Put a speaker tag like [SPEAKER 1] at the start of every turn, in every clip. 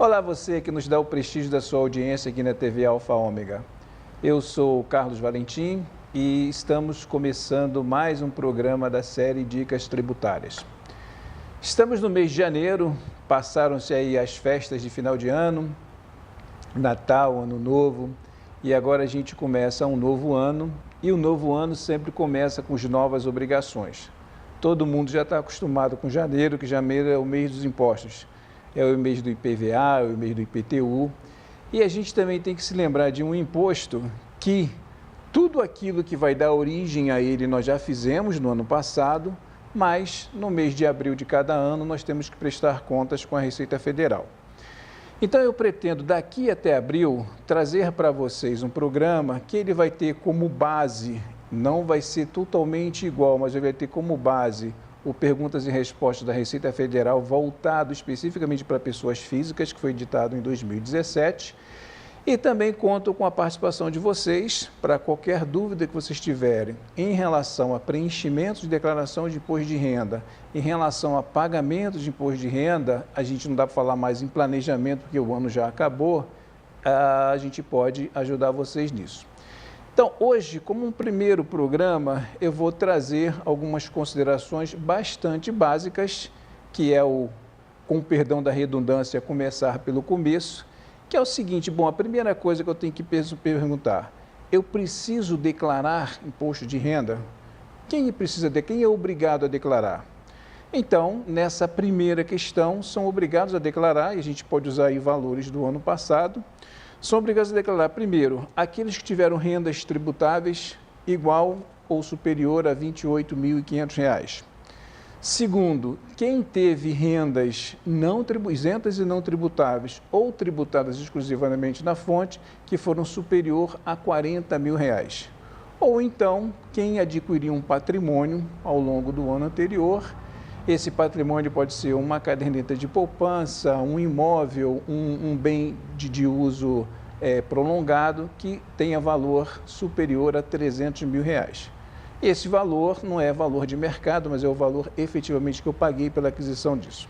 [SPEAKER 1] Olá, você que nos dá o prestígio da sua audiência aqui na TV Alfa Ômega. Eu sou o Carlos Valentim e estamos começando mais um programa da série Dicas Tributárias. Estamos no mês de janeiro, passaram-se aí as festas de final de ano, Natal, Ano Novo, e agora a gente começa um novo ano, e o novo ano sempre começa com as novas obrigações. Todo mundo já está acostumado com janeiro, que janeiro é o mês dos impostos. É o mês do IPVA, é o mês do IPTU. E a gente também tem que se lembrar de um imposto que tudo aquilo que vai dar origem a ele nós já fizemos no ano passado, mas no mês de abril de cada ano nós temos que prestar contas com a Receita Federal. Então eu pretendo daqui até abril trazer para vocês um programa que ele vai ter como base, não vai ser totalmente igual, mas ele vai ter como base o Perguntas e Respostas da Receita Federal voltado especificamente para pessoas físicas, que foi editado em 2017. E também conto com a participação de vocês para qualquer dúvida que vocês tiverem em relação a preenchimento de declaração de imposto de renda, em relação a pagamento de imposto de renda. A gente não dá para falar mais em planejamento porque o ano já acabou, a gente pode ajudar vocês nisso. Então, hoje, como um primeiro programa, eu vou trazer algumas considerações bastante básicas, que é com perdão da redundância, começar pelo começo, que é o seguinte: bom, a primeira coisa que eu tenho que perguntar, eu preciso declarar imposto de renda? Quem é obrigado a declarar? Então, nessa primeira questão, são obrigados a declarar, e a gente pode usar aí valores do ano passado. São obrigados a declarar, primeiro, aqueles que tiveram rendas tributáveis igual ou superior a R$ 28.500. Segundo, quem teve rendas isentas e não tributáveis ou tributadas exclusivamente na fonte que foram superior a R$ 40.000. Ou então, quem adquiriu um patrimônio ao longo do ano anterior. Esse patrimônio pode ser uma caderneta de poupança, um imóvel, um bem de uso prolongado que tenha valor superior a R$ 300.000. Esse valor não é valor de mercado, mas é o valor efetivamente que eu paguei pela aquisição disso.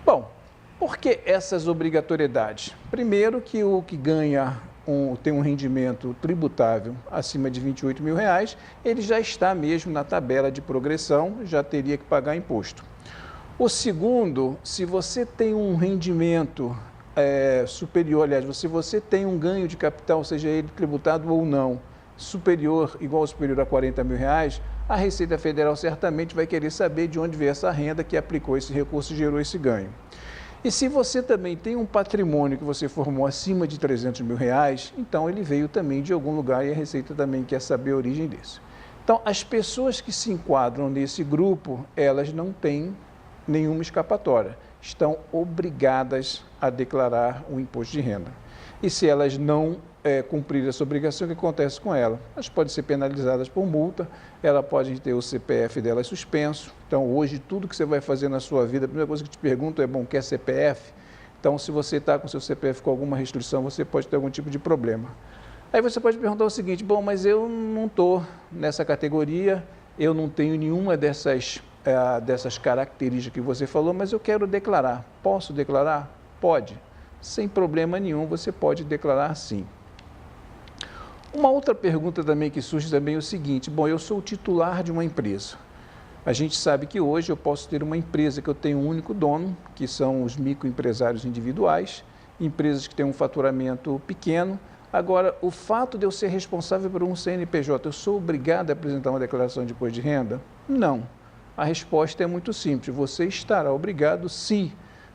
[SPEAKER 1] Bom, por que essas obrigatoriedades? Primeiro, que o que tem um rendimento tributável acima de R$ 28.000, ele já está mesmo na tabela de progressão, já teria que pagar imposto. O segundo, se você tem um rendimento superior, aliás, se você tem um ganho de capital, seja ele tributado ou não, igual ou superior a R$ 40.000, a Receita Federal certamente vai querer saber de onde veio essa renda que aplicou esse recurso e gerou esse ganho. E se você também tem um patrimônio que você formou acima de R$ 300.000, então ele veio também de algum lugar e a Receita também quer saber a origem disso. Então, as pessoas que se enquadram nesse grupo, elas não têm nenhuma escapatória, estão obrigadas a declarar o imposto de renda. E se elas não cumprir essa obrigação, o que acontece com ela? Elas podem ser penalizadas por multa, ela pode ter o CPF dela suspenso. Então, hoje, tudo que você vai fazer na sua vida, a primeira coisa que te pergunto é, bom, quer CPF? Então, se você está com seu CPF com alguma restrição, você pode ter algum tipo de problema. Aí você pode perguntar o seguinte: bom, mas eu não estou nessa categoria, eu não tenho nenhuma dessas características que você falou, mas eu quero declarar. Posso declarar? Pode. Sem problema nenhum, você pode declarar sim. Uma outra pergunta também que surge também é o seguinte: bom, eu sou o titular de uma empresa. A gente sabe que hoje eu posso ter uma empresa que eu tenho um único dono, que são os microempresários individuais, empresas que têm um faturamento pequeno. Agora, o fato de eu ser responsável por um CNPJ, eu sou obrigado a apresentar uma declaração de imposto de renda? Não. A resposta é muito simples: você estará obrigado se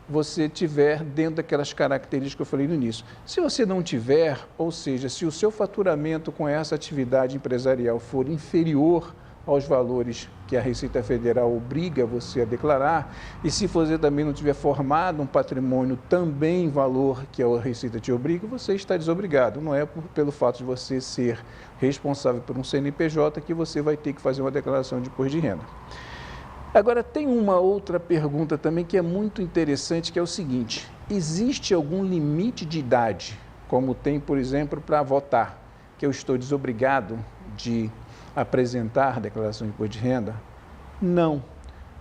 [SPEAKER 1] você tiver dentro daquelas características que eu falei no início. Se você não tiver, ou seja, se o seu faturamento com essa atividade empresarial for inferior aos valores que a Receita Federal obriga você a declarar, e se você também não tiver formado um patrimônio também em valor que a Receita te obriga, você está desobrigado. Não é pelo fato de você ser responsável por um CNPJ que você vai ter que fazer uma declaração de imposto de renda. Agora, tem uma outra pergunta também que é muito interessante, que é o seguinte: existe algum limite de idade, como tem, por exemplo, para votar, que eu estou desobrigado de apresentar declaração de imposto de renda? Não.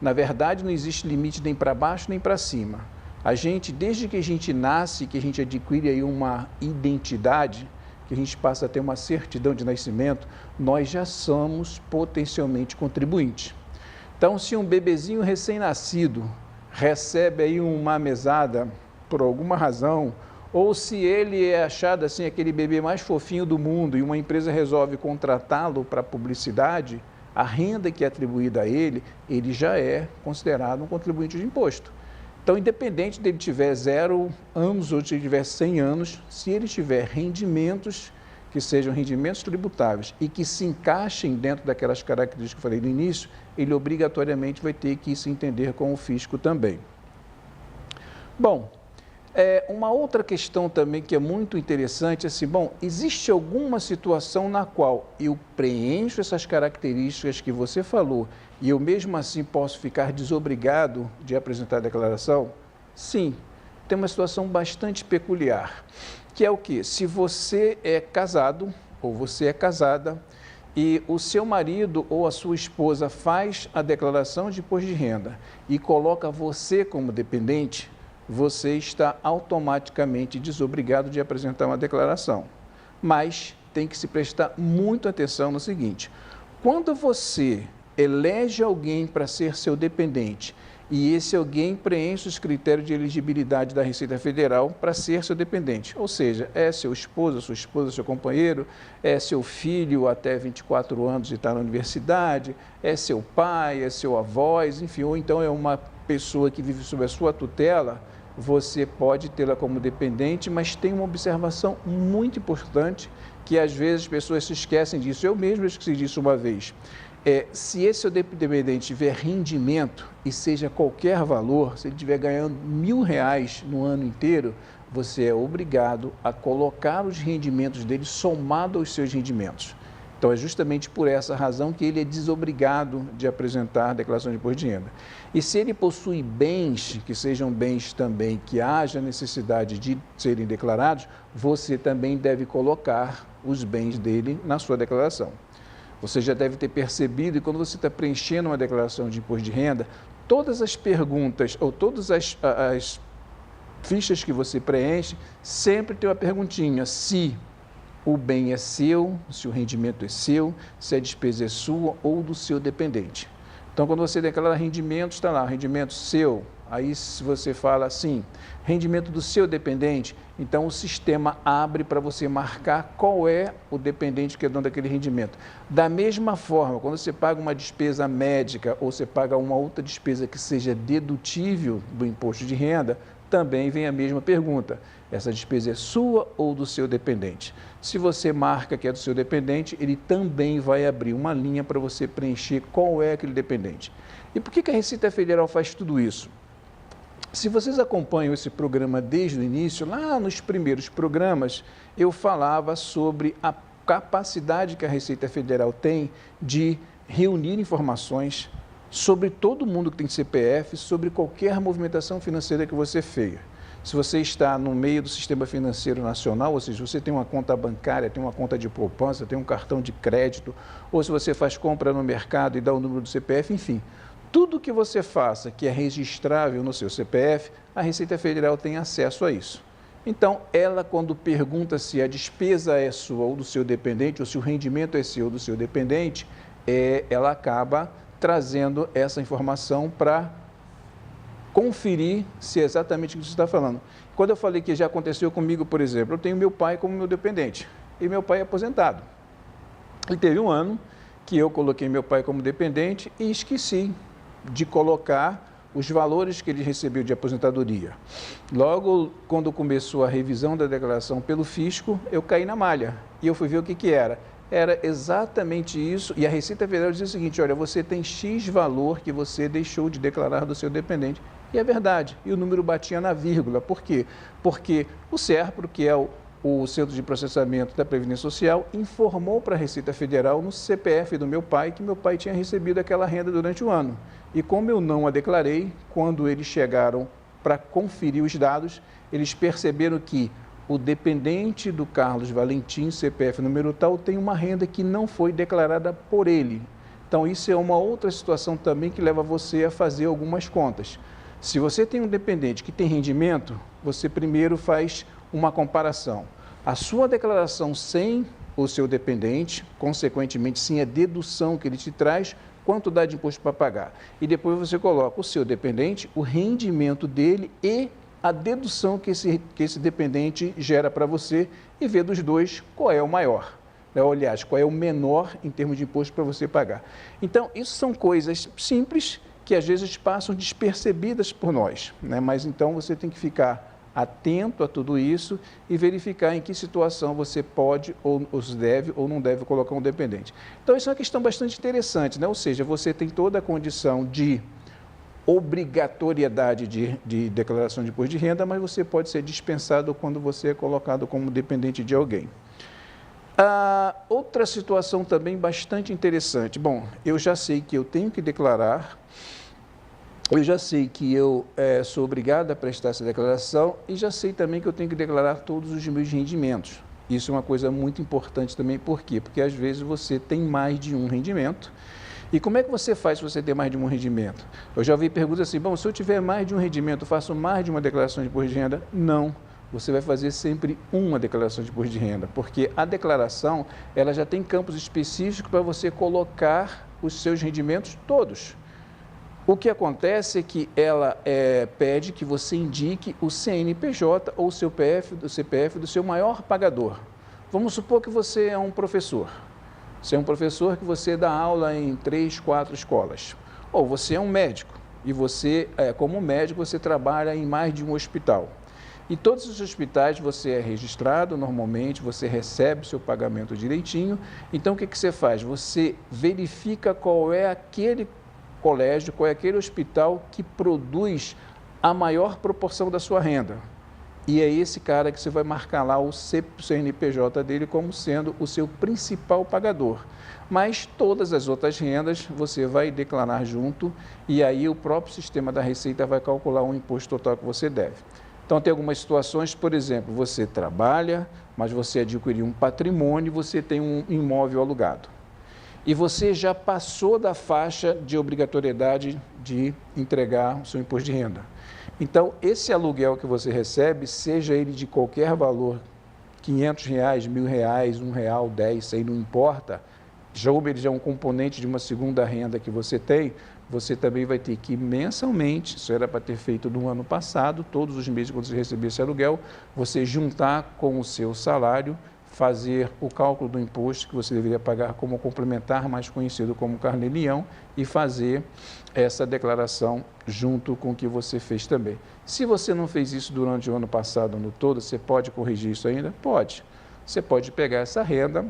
[SPEAKER 1] Na verdade, não existe limite nem para baixo nem para cima. A gente, desde que a gente nasce, que a gente adquire aí uma identidade, que a gente passa a ter uma certidão de nascimento, nós já somos potencialmente contribuintes. Então, se um bebezinho recém-nascido recebe aí uma mesada por alguma razão, ou se ele é achado assim aquele bebê mais fofinho do mundo e uma empresa resolve contratá-lo para publicidade, a renda que é atribuída a ele, ele já é considerado um contribuinte de imposto. Então, independente dele tiver 0 anos ou se ele tiver 100 anos, se ele tiver rendimentos que sejam rendimentos tributáveis e que se encaixem dentro daquelas características que eu falei no início, ele obrigatoriamente vai ter que se entender com o fisco também. Bom, uma outra questão também que é muito interessante é assim, bom, existe alguma situação na qual eu preencho essas características que você falou e eu mesmo assim posso ficar desobrigado de apresentar a declaração? Sim, tem uma situação bastante peculiar, que é o quê? Se você é casado ou você é casada e o seu marido ou a sua esposa faz a declaração de imposto de renda e coloca você como dependente, você está automaticamente desobrigado de apresentar uma declaração. Mas tem que se prestar muita atenção no seguinte: quando você elege alguém para ser seu dependente e esse alguém preenche os critérios de elegibilidade da Receita Federal para ser seu dependente, ou seja, é seu esposo, sua esposa, seu companheiro, é seu filho até 24 anos e está na universidade, é seu pai, é seu avô, enfim, ou então é uma pessoa que vive sob a sua tutela, você pode tê-la como dependente, mas tem uma observação muito importante que às vezes as pessoas se esquecem disso. Eu mesmo esqueci disso uma vez. Se esse seu dependente tiver rendimento e seja qualquer valor, se ele estiver ganhando R$1.000 no ano inteiro, você é obrigado a colocar os rendimentos dele somado aos seus rendimentos. Então, é justamente por essa razão que ele é desobrigado de apresentar a declaração de imposto de renda. E se ele possui bens, que sejam bens também que haja necessidade de serem declarados, você também deve colocar os bens dele na sua declaração. Você já deve ter percebido, e quando você está preenchendo uma declaração de imposto de renda, todas as perguntas ou todas as fichas que você preenche, sempre tem uma perguntinha: se o bem é seu, se o rendimento é seu, se a despesa é sua ou do seu dependente. Então, quando você declara rendimento, está lá, rendimento seu. Aí, se você fala assim, rendimento do seu dependente, então o sistema abre para você marcar qual é o dependente que é dono daquele rendimento. Da mesma forma, quando você paga uma despesa médica ou você paga uma outra despesa que seja dedutível do imposto de renda, também vem a mesma pergunta: essa despesa é sua ou do seu dependente? Se você marca que é do seu dependente, ele também vai abrir uma linha para você preencher qual é aquele dependente. E por que a Receita Federal faz tudo isso? Se vocês acompanham esse programa desde o início, lá nos primeiros programas, eu falava sobre a capacidade que a Receita Federal tem de reunir informações sobre todo mundo que tem CPF, sobre qualquer movimentação financeira que você fez. Se você está no meio do sistema financeiro nacional, ou seja, você tem uma conta bancária, tem uma conta de poupança, tem um cartão de crédito, ou se você faz compra no mercado e dá o número do CPF, enfim, tudo que você faça que é registrável no seu CPF, a Receita Federal tem acesso a isso. Então, ela, quando pergunta se a despesa é sua ou do seu dependente, ou se o rendimento é seu ou do seu dependente, ela acaba trazendo essa informação para conferir se é exatamente o que você está falando. Quando eu falei que já aconteceu comigo, por exemplo, eu tenho meu pai como meu dependente, e meu pai é aposentado. E teve um ano que eu coloquei meu pai como dependente e esqueci de colocar os valores que ele recebeu de aposentadoria. Logo, quando começou a revisão da declaração pelo fisco, eu caí na malha e eu fui ver o que era. Era exatamente isso, e a Receita Federal dizia o seguinte: olha, você tem X valor que você deixou de declarar do seu dependente. E é verdade, e o número batia na vírgula. Por quê? Porque o SERPRO, que é o Centro de Processamento da Previdência Social, informou para a Receita Federal no CPF do meu pai que meu pai tinha recebido aquela renda durante o ano. E como eu não a declarei, quando eles chegaram para conferir os dados, eles perceberam que o dependente do Carlos Valentim, CPF número tal, tem uma renda que não foi declarada por ele. Então, isso é uma outra situação também que leva você a fazer algumas contas. Se você tem um dependente que tem rendimento, você primeiro faz uma comparação. A sua declaração sem o seu dependente, consequentemente, sim, a dedução que ele te traz, quanto dá de imposto para pagar. E depois você coloca o seu dependente, o rendimento dele e a dedução que esse dependente gera para você e vê dos dois qual é o maior. Aliás, qual é o menor em termos de imposto para você pagar. Então, isso são coisas simples que às vezes passam despercebidas por nós, né? Mas então você tem que ficar atento a tudo isso e verificar em que situação você pode ou deve ou não deve colocar um dependente. Então, isso é uma questão bastante interessante, né? Ou seja, você tem toda a condição de obrigatoriedade de declaração de imposto de renda, mas você pode ser dispensado quando você é colocado como dependente de alguém. Outra situação também bastante interessante. Bom, eu já sei que eu tenho que declarar, eu já sei que eu sou obrigado a prestar essa declaração e já sei também que eu tenho que declarar todos os meus rendimentos. Isso é uma coisa muito importante também, por quê? Porque às vezes você tem mais de um rendimento. E como é que você faz se você ter mais de um rendimento? Eu já ouvi perguntas assim, bom, se eu tiver mais de um rendimento, eu faço mais de uma declaração de imposto de renda? Não. Você vai fazer sempre uma declaração de imposto de renda, porque a declaração, ela já tem campos específicos para você colocar os seus rendimentos todos. O que acontece é que ela pede que você indique o CNPJ ou o seu CPF do seu maior pagador. Vamos supor que você é um professor. Você é um professor que você dá aula em 3, 4 escolas. Ou você é um médico e você, como médico, você trabalha em mais de um hospital. E todos os hospitais você é registrado normalmente, você recebe o seu pagamento direitinho. Então, o que você faz? Você verifica qual é aquele colégio, qual é aquele hospital que produz a maior proporção da sua renda. E é esse cara que você vai marcar lá o CNPJ dele como sendo o seu principal pagador. Mas todas as outras rendas você vai declarar junto e aí o próprio sistema da Receita vai calcular o imposto total que você deve. Então, tem algumas situações, por exemplo, você trabalha, mas você adquiriu um patrimônio, você tem um imóvel alugado. E você já passou da faixa de obrigatoriedade de entregar o seu imposto de renda. Então, esse aluguel que você recebe, seja ele de qualquer valor, R$500, R$1.000, R$1, 10, isso aí não importa, ele já é um componente de uma segunda renda que você tem, você também vai ter que mensalmente, isso era para ter feito no ano passado, todos os meses quando você receber esse aluguel, você juntar com o seu salário, fazer o cálculo do imposto que você deveria pagar como complementar, mais conhecido como carnê-leão, e fazer essa declaração junto com o que você fez também. Se você não fez isso durante o ano passado, ano todo, você pode corrigir isso ainda? Pode. Você pode pegar essa renda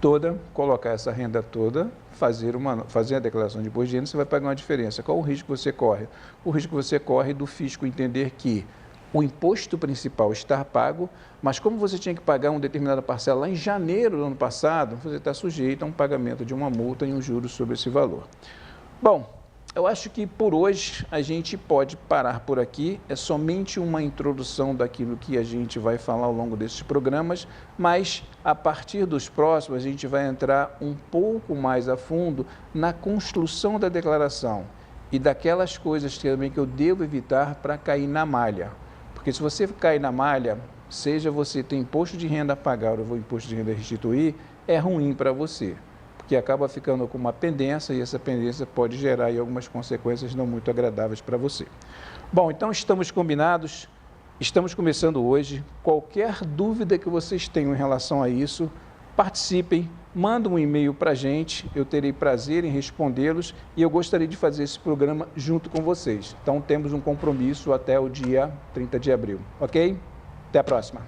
[SPEAKER 1] toda, colocar essa renda toda, fazer a declaração de imposto de renda, você vai pagar uma diferença. Qual o risco que você corre? O risco que você corre do fisco entender que o imposto principal está pago, mas como você tinha que pagar uma determinada parcela lá em janeiro do ano passado, você está sujeito a um pagamento de uma multa e um juros sobre esse valor. Bom, eu acho que por hoje a gente pode parar por aqui, é somente uma introdução daquilo que a gente vai falar ao longo desses programas, mas a partir dos próximos a gente vai entrar um pouco mais a fundo na construção da declaração e daquelas coisas também que eu devo evitar para cair na malha. Porque se você cair na malha, seja você tem imposto de renda a pagar ou imposto de renda a restituir, é ruim para você, porque acaba ficando com uma pendência e essa pendência pode gerar aí algumas consequências não muito agradáveis para você. Bom, então estamos combinados, estamos começando hoje. Qualquer dúvida que vocês tenham em relação a isso, participem, mandem um e-mail para a gente, eu terei prazer em respondê-los e eu gostaria de fazer esse programa junto com vocês. Então temos um compromisso até o dia 30 de abril, ok? Até a próxima.